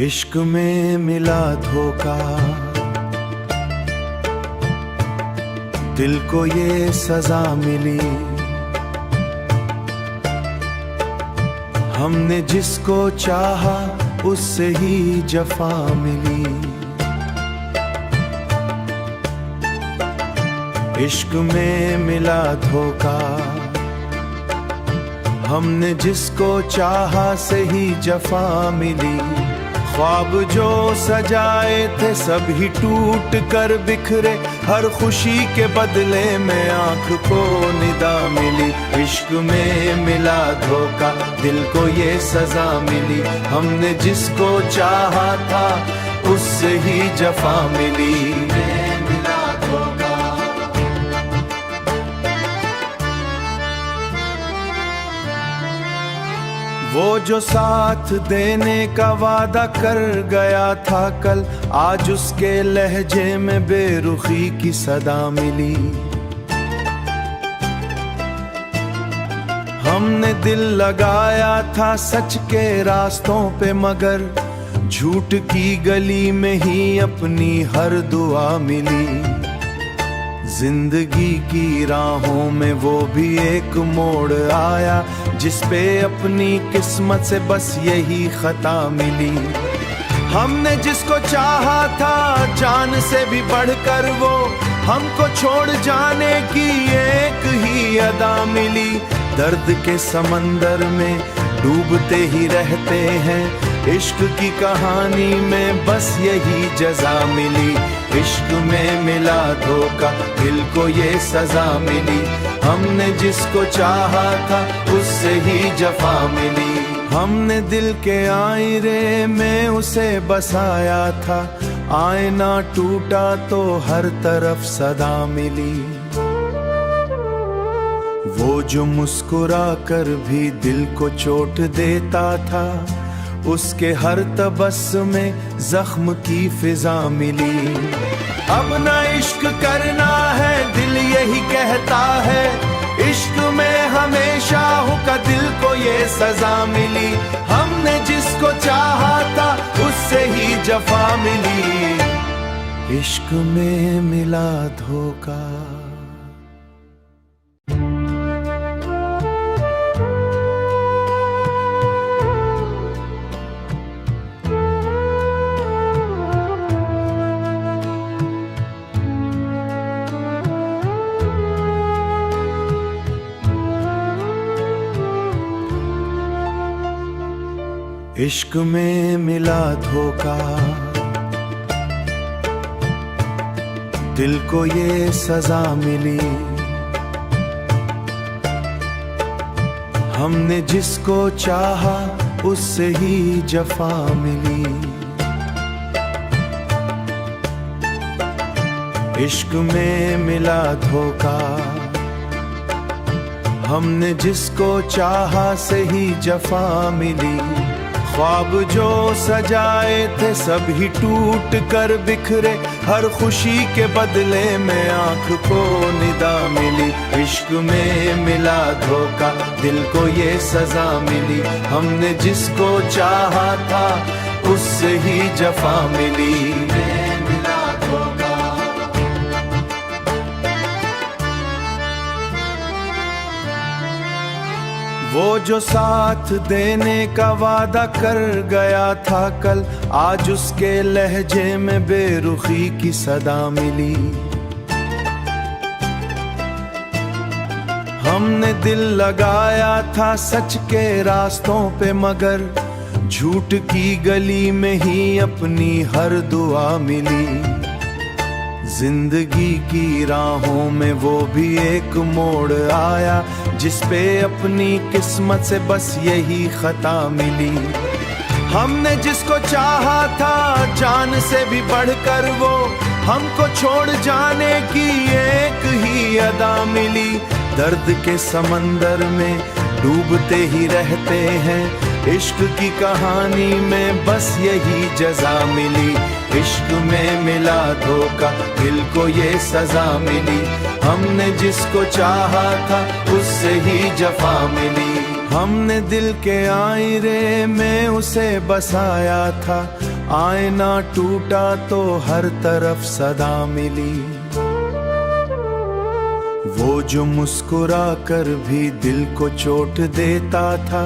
इश्क में मिला धोखा, दिल को ये सजा मिली। हमने जिसको चाहा उससे ही जफा मिली। इश्क में मिला धोखा, हमने जिसको चाहा से ही जफा मिली। ख्वाब जो सजाए थे सब ही टूट कर बिखरे, हर खुशी के बदले में आंख को निदा मिली। इश्क में मिला धोखा, दिल को ये सजा मिली। हमने जिसको चाहा था उससे ही जफा मिली। वो जो साथ देने का वादा कर गया था कल, आज उसके लहजे में बेरुखी की सदा मिली। हमने दिल लगाया था सच के रास्तों पे, मगर झूठ की गली में ही अपनी हर दुआ मिली। जिंदगी की राहों में वो भी एक मोड़ आया, जिस पे अपनी किस्मत से बस यही खता मिली। हमने जिसको चाहा था जान से भी बढ़कर, वो हमको छोड़ जाने की एक ही अदा मिली। दर्द के समंदर में डूबते ही रहते हैं, इश्क की कहानी में बस यही जजा मिली। इश्क में मिला धोखा, दिल को ये सजा मिली। हमने जिसको चाहा था उससे ही जफा मिली। हमने दिल के आईने में उसे बसाया था, आईना टूटा तो हर तरफ सदा मिली। वो जो मुस्कुरा कर भी दिल को चोट देता था, उसके हर तबस्सुम में जख्म की फिजा मिली। अब ना इश्क करना है दिल यही कहता है, इश्क में हमेशा हूँ का दिल को ये सजा मिली। हमने जिसको चाहा था उससे ही जफा मिली। इश्क में मिला धोखा। इश्क में मिला धोखा, दिल को ये सजा मिली। हमने जिसको चाहा उससे ही जफा मिली। इश्क में मिला धोखा, हमने जिसको चाहा से ही जफा मिली। ख्वाब जो सजाए थे सब ही टूट कर बिखरे, हर खुशी के बदले में आंख को निदा मिली। इश्क में मिला धोखा, दिल को ये सजा मिली। हमने जिसको चाहा था उससे ही जफा मिली। वो जो साथ देने का वादा कर गया था कल, आज उसके लहजे में बेरुखी की सदा मिली। हमने दिल लगाया था सच के रास्तों पे, मगर झूठ की गली में ही अपनी हर दुआ मिली। जिंदगी की राहों में वो भी एक मोड़ आया, जिस पे अपनी किस्मत से बस यही खता मिली। हमने जिसको चाहा था जान से भी बढ़कर, वो हमको छोड़ जाने की एक ही अदा मिली। दर्द के समंदर में डूबते ही रहते हैं, इश्क की कहानी में बस यही जजा मिली। इश्क में मिला धोखा, दिल को ये सजा मिली। हमने जिसको चाहा था उससे ही जफा मिली। हमने दिल के आईने में उसे बसाया था, आईना टूटा तो हर तरफ सदा मिली। वो जो मुस्कुरा कर भी दिल को चोट देता था,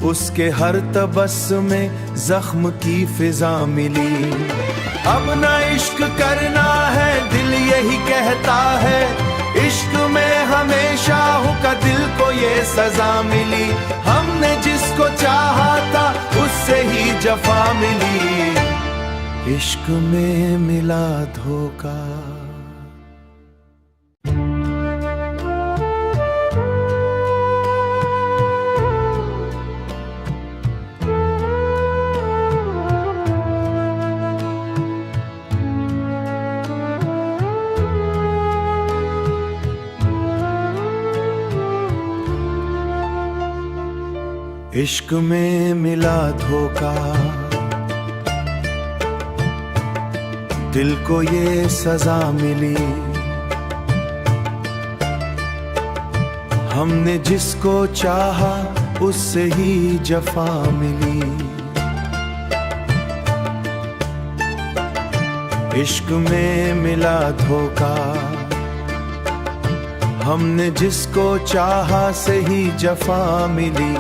उसके हर तबस्सुम में जख्म की फिजा मिली। अब न इश्क करना है दिल यही कहता है, इश्क में हमेशा हूँ का दिल को ये सजा मिली। हमने जिसको चाहा था उससे ही जफा मिली, इश्क में मिला धोखा। इश्क में मिला धोखा, दिल को ये सजा मिली। हमने जिसको चाहा उससे ही जफा मिली। इश्क में मिला धोखा, हमने जिसको चाहा से ही जफा मिली।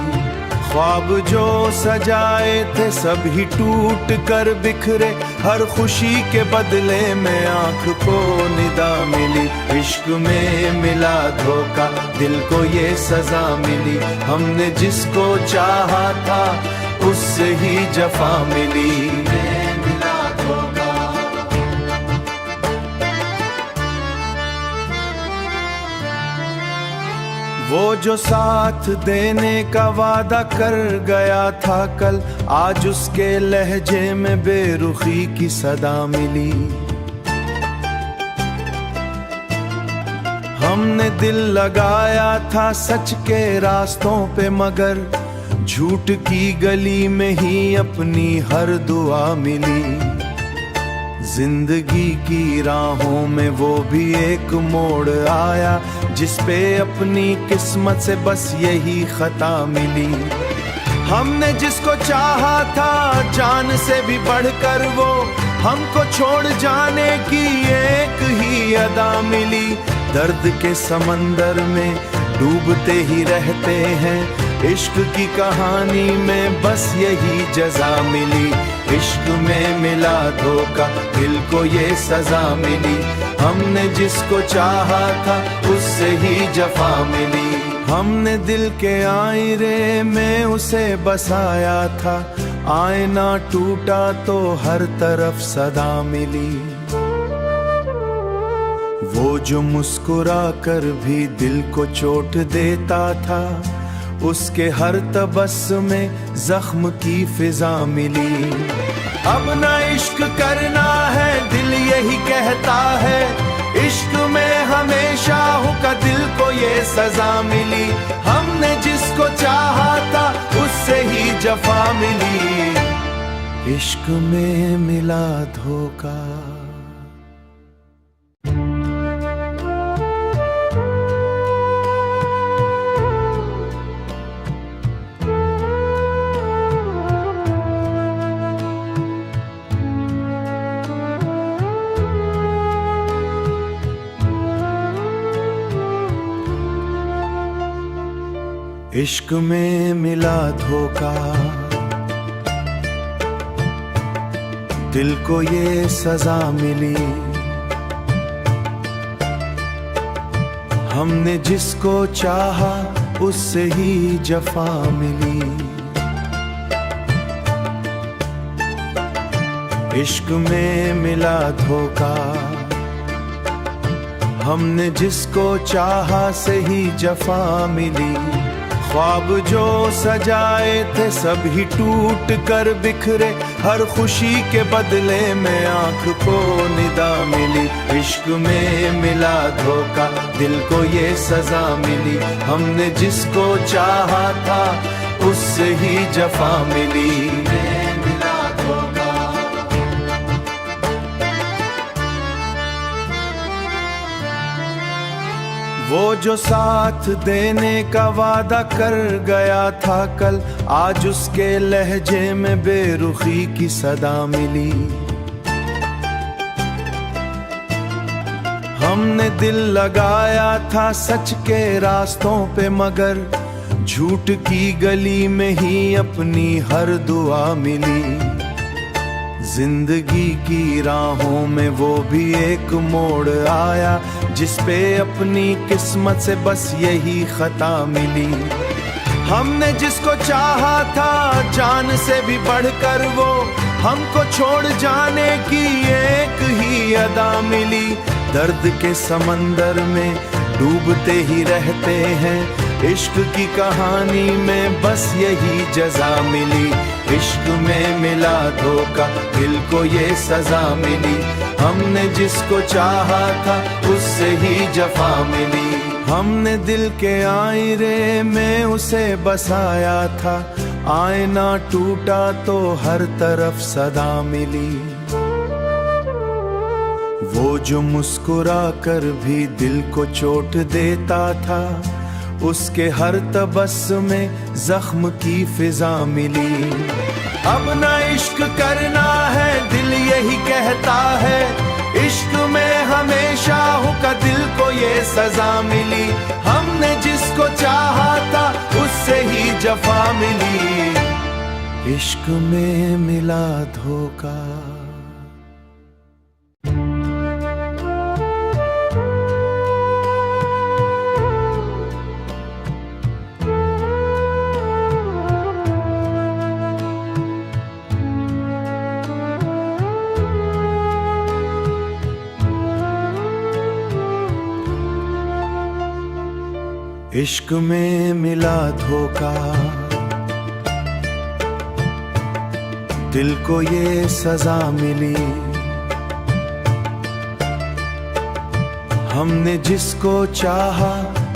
ख्वाब जो सजाए थे सब ही टूट कर बिखरे, हर खुशी के बदले में आंख को निदा मिली। इश्क में मिला धोखा, दिल को ये सजा मिली। हमने जिसको चाहा था उससे ही जफा मिली। वो जो साथ देने का वादा कर गया था कल, आज उसके लहजे में बेरुखी की सदा मिली। हमने दिल लगाया था सच के रास्तों पे, मगर झूठ की गली में ही अपनी हर दुआ मिली। जिंदगी की राहों में वो भी एक मोड़ आया, जिसपे अपनी किस्मत से बस यही खता मिली। हमने जिसको चाहा था जान से भी बढ़कर, वो हमको छोड़ जाने की एक ही अदा मिली। दर्द के समंदर में डूबते ही रहते हैं, इश्क की कहानी में बस यही जजा मिली। इश्क में मिला धोखा, दिल को ये सजा मिली। हमने जिसको चाहा था उससे ही जफा मिली। हमने दिल के आईने में उसे बसाया था, आईना टूटा तो हर तरफ सदा मिली। वो जो मुस्कुरा कर भी दिल को चोट देता था, उसके हर तबस्सुम में जख्म की फिजा मिली। अब न इश्क करना है दिल यही कहता है, इश्क में हमेशा हूँ का दिल को ये सजा मिली। हमने जिसको चाहा था उससे ही जफा मिली, इश्क में मिला धोखा। इश्क में मिला धोखा, दिल को ये सजा मिली। हमने जिसको चाहा उससे ही जफा मिली। इश्क में मिला धोखा, हमने जिसको चाहा से ही जफा मिली। ख्वाब जो सजाए थे सब ही टूट कर बिखरे, हर खुशी के बदले में आंख को निदा मिली। इश्क में मिला धोखा, दिल को ये सजा मिली। हमने जिसको चाहा था उससे ही जफा मिली। वो जो साथ देने का वादा कर गया था कल, आज उसके लहजे में बेरुखी की सदा मिली। हमने दिल लगाया था सच के रास्तों पे, मगर झूठ की गली में ही अपनी हर दुआ मिली। जिंदगी की राहों में वो भी एक मोड़ आया, जिस पे अपनी किस्मत से बस यही खता मिली। हमने जिसको चाहा था जान से भी बढ़कर, वो हमको छोड़ जाने की एक ही अदा मिली। दर्द के समंदर में डूबते ही रहते हैं, इश्क की कहानी में बस यही जजा मिली। इश्क में मिला धोखा, दिल को ये सजा मिली। हमने जिसको चाहा था उससे ही जफा मिली। हमने दिल के आईने में उसे बसाया था, आईना टूटा तो हर तरफ सदा मिली। वो जो मुस्कुरा कर भी दिल को चोट देता था, उसके हर तबस्सुम में जख्म की फिजा मिली। अब ना इश्क करना है दिल यही कहता है, इश्क में हमेशा हूँ का दिल को ये सजा मिली। हमने जिसको चाहा था उससे ही जफा मिली, इश्क में मिला धोखा। इश्क में मिला धोखा, दिल को ये सजा मिली। हमने जिसको चाहा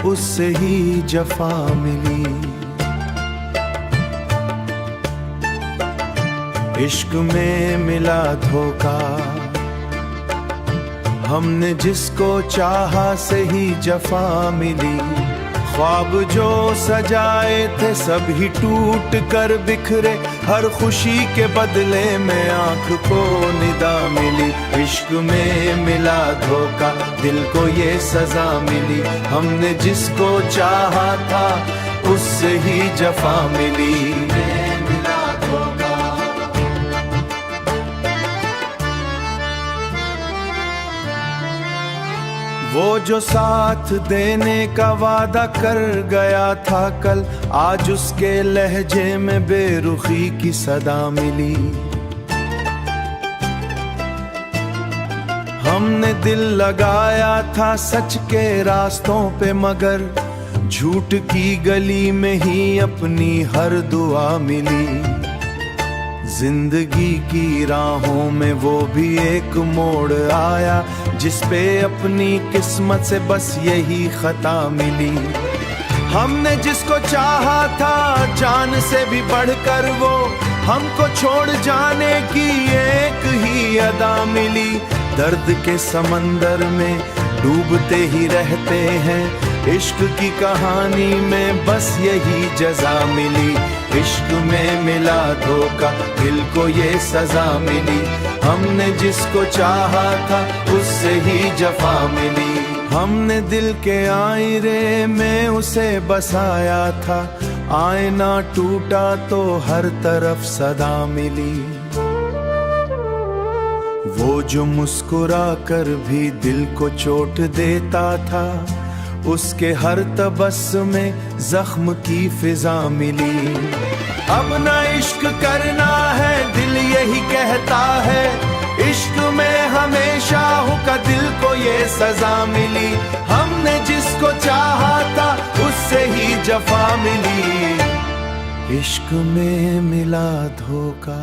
उससे ही जफा मिली। इश्क में मिला धोखा, हमने जिसको चाहा से ही जफा मिली। ख्वाब जो सजाए थे सब ही टूट कर बिखरे, हर खुशी के बदले में आंख को निदा मिली। इश्क में मिला धोखा, दिल को ये सजा मिली। हमने जिसको चाहा था उससे ही जफा मिली। वो जो साथ देने का वादा कर गया था कल, आज उसके लहजे में बेरुखी की सदा मिली। हमने दिल लगाया था सच के रास्तों पे, मगर झूठ की गली में ही अपनी हर दुआ मिली। जिंदगी की राहों में वो भी एक मोड़ आया, जिस पे अपनी किस्मत से बस यही खता मिली। हमने जिसको चाहा था जान से भी बढ़कर, वो हमको छोड़ जाने की एक ही अदा मिली। दर्द के समंदर में डूबते ही रहते हैं, इश्क की कहानी में बस यही जजा मिली। इश्क में मिला धोखा, दिल को ये सजा मिली। हमने जिसको चाहा था उससे ही जफा मिली। हमने दिल के आईने में उसे बसाया था, आईना टूटा तो हर तरफ सदा मिली। वो जो मुस्कुरा कर भी दिल को चोट देता था, उसके हर तबस्सुम में जख्म की फिजा मिली। अब ना इश्क करना है दिल यही कहता है, इश्क में हमेशा हूँ का दिल को ये सजा मिली। हमने जिसको चाहा था उससे ही जफा मिली, इश्क में मिला धोखा।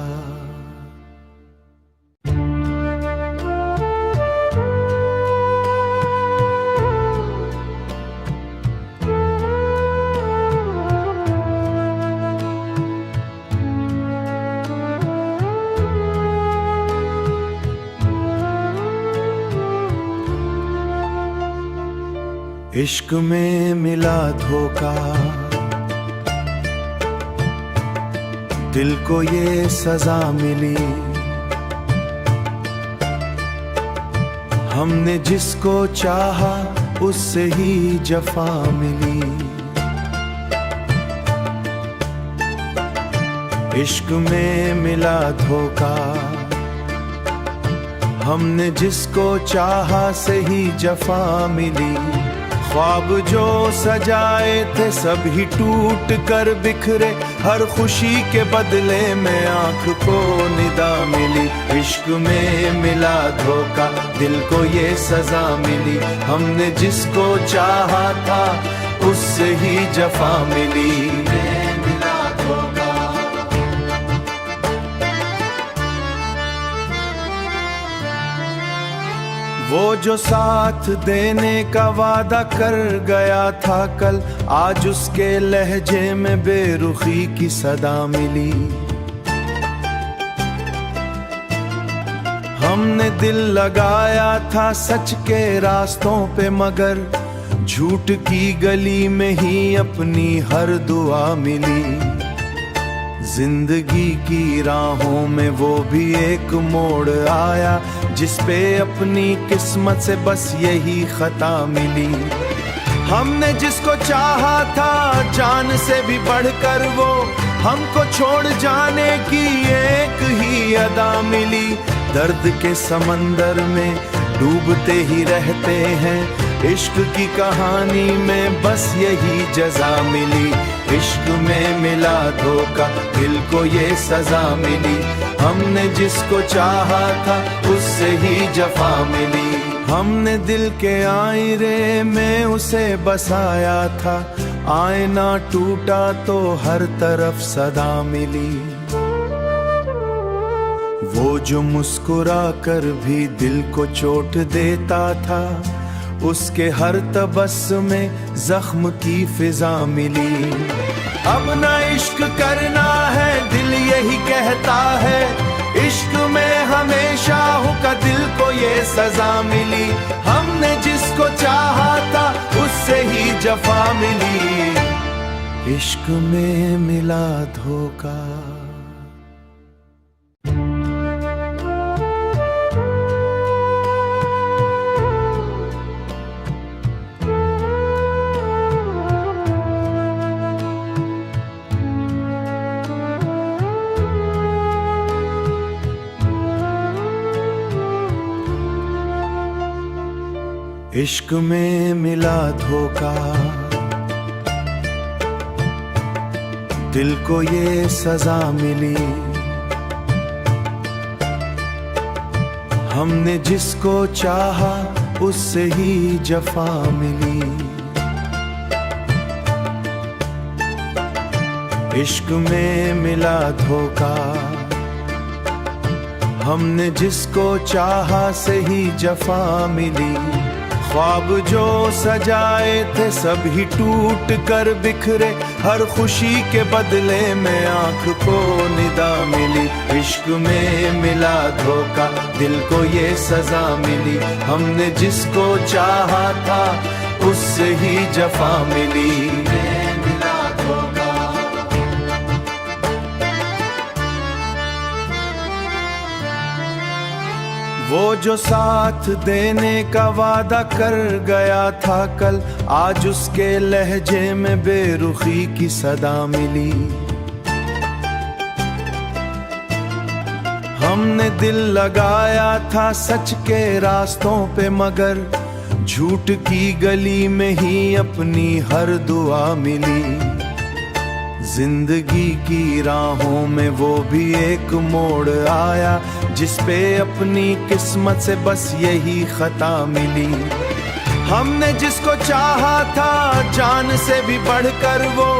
इश्क में मिला धोखा, दिल को ये सजा मिली। हमने जिसको चाहा उससे ही जफा मिली। इश्क में मिला धोखा, हमने जिसको चाहा से ही जफा मिली। ख्वाब जो सजाए थे सब ही टूट कर बिखरे, हर खुशी के बदले में आंख को निदा मिली। इश्क में मिला धोखा, दिल को ये सजा मिली। हमने जिसको चाहा था उससे ही जफा मिली। वो जो साथ देने का वादा कर गया था कल, आज उसके लहजे में बेरुखी की सदा मिली। हमने दिल लगाया था सच के रास्तों पे, मगर झूठ की गली में ही अपनी हर दुआ मिली। जिंदगी की राहों में वो भी एक मोड़ आया, जिसपे अपनी किस्मत से बस यही खता मिली। हमने जिसको चाहा था जान से भी बढ़कर, वो हमको छोड़ जाने की एक ही अदा मिली। दर्द के समंदर में डूबते ही रहते हैं, इश्क की कहानी में बस यही जजा मिली। इश्क में मिला धोखा, दिल को ये सजा मिली। हमने जिसको चाहा था उससे ही जफा मिली। हमने दिल के आईने में उसे बसाया था, आईना टूटा तो हर तरफ सदा मिली। वो जो मुस्कुरा कर भी दिल को चोट देता था, उसके हर तबस्सुम में जख्म की फिजा मिली। अब ना इश्क करना है दिल यही कहता है, इश्क में हमेशा हूँ का दिल को ये सजा मिली। हमने जिसको चाहा था उससे ही जफा मिली। इश्क में मिला धोखा। इश्क में मिला धोखा, दिल को ये सजा मिली। हमने जिसको चाहा उससे ही जफा मिली। इश्क में मिला धोखा, हमने जिसको चाहा से ही जफा मिली। ख्वाब जो सजाए थे सब ही टूट कर बिखरे, हर खुशी के बदले में आंख को निदा मिली। इश्क में मिला धोखा, दिल को ये सजा मिली। हमने जिसको चाहा था उससे ही जफा मिली। वो जो साथ देने का वादा कर गया था कल, आज उसके लहजे में बेरुखी की सदा मिली। हमने दिल लगाया था सच के रास्तों पे, मगर झूठ की गली में ही अपनी हर दुआ मिली। जिंदगी की राहों में वो भी एक मोड़ आया, जिसपे अपनी किस्मत से बस यही खता मिली। हमने जिसको चाहा था जान से भी बढ़कर, वो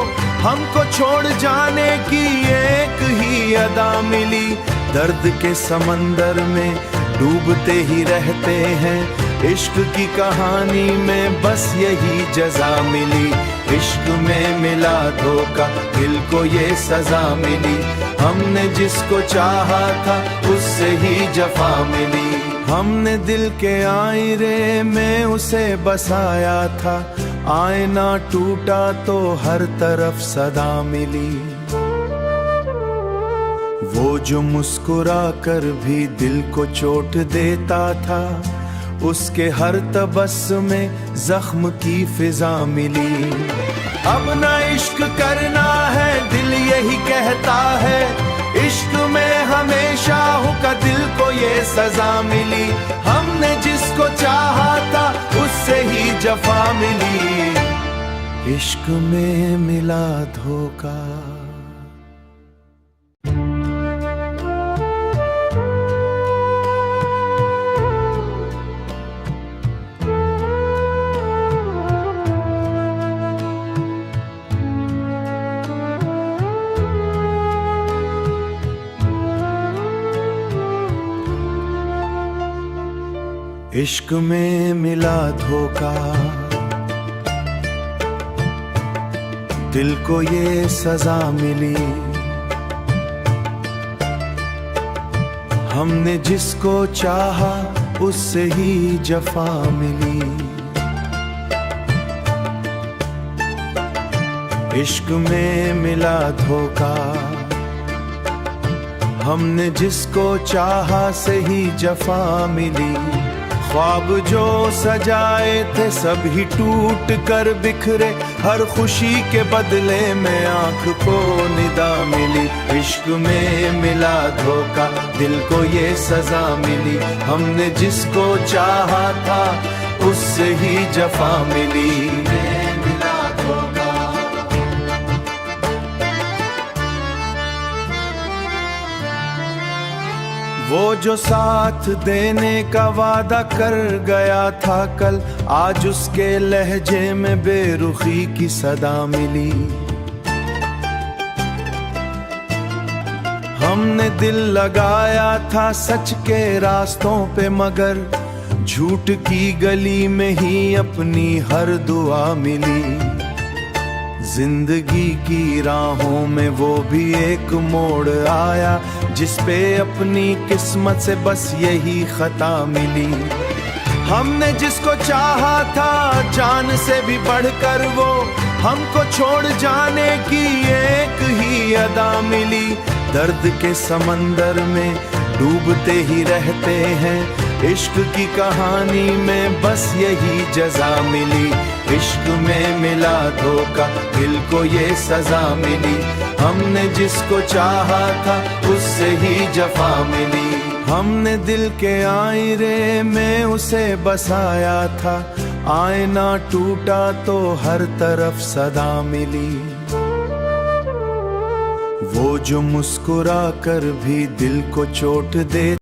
हमको छोड़ जाने की एक ही अदा मिली। दर्द के समंदर में डूबते ही रहते हैं, इश्क की कहानी में बस यही जजा मिली। इश्क में मिला धोखा, दिल को ये सजा मिली। हमने जिसको चाहा था उससे ही जफा मिली। हमने दिल के आईने में उसे बसाया था, आईना टूटा तो हर तरफ सदा मिली। वो जो मुस्कुरा कर भी दिल को चोट देता था, उसके हर तबस्सुम में जख्म की फिजा मिली। अब ना इश्क करना है दिल यही कहता है, इश्क में हमेशा हूँ का दिल को ये सजा मिली। हमने जिसको चाहा था उससे ही जफा मिली, इश्क में मिला धोखा। इश्क में मिला धोखा, दिल को ये सजा मिली। हमने जिसको चाहा उससे ही जफा मिली। इश्क में मिला धोखा, हमने जिसको चाहा से ही जफा मिली। ख्वाब जो सजाए थे सब ही टूट कर बिखरे, हर खुशी के बदले में आंख को निदा मिली। इश्क में मिला धोखा, दिल को ये सजा मिली। हमने जिसको चाहा था उससे ही जफा मिली। वो जो साथ देने का वादा कर गया था कल, आज उसके लहजे में बेरुखी की सदा मिली। हमने दिल लगाया था सच के रास्तों पे, मगर झूठ की गली में ही अपनी हर दुआ मिली। जिंदगी की राहों में वो भी एक मोड़ आया, जिस पे अपनी किस्मत से बस यही खता मिली। हमने जिसको चाहा था जान से भी बढ़कर, वो हमको छोड़ जाने की एक ही अदा मिली। दर्द के समंदर में डूबते ही रहते हैं, इश्क की कहानी में बस यही जजा मिली। इश्क में मिला धोखा, दिल को ये सजा मिली। हमने जिसको चाहा था उससे ही जफा मिली। हमने दिल के आईने में उसे बसाया था, आईना टूटा तो हर तरफ सदा मिली। वो जो मुस्कुरा कर भी दिल को चोट दे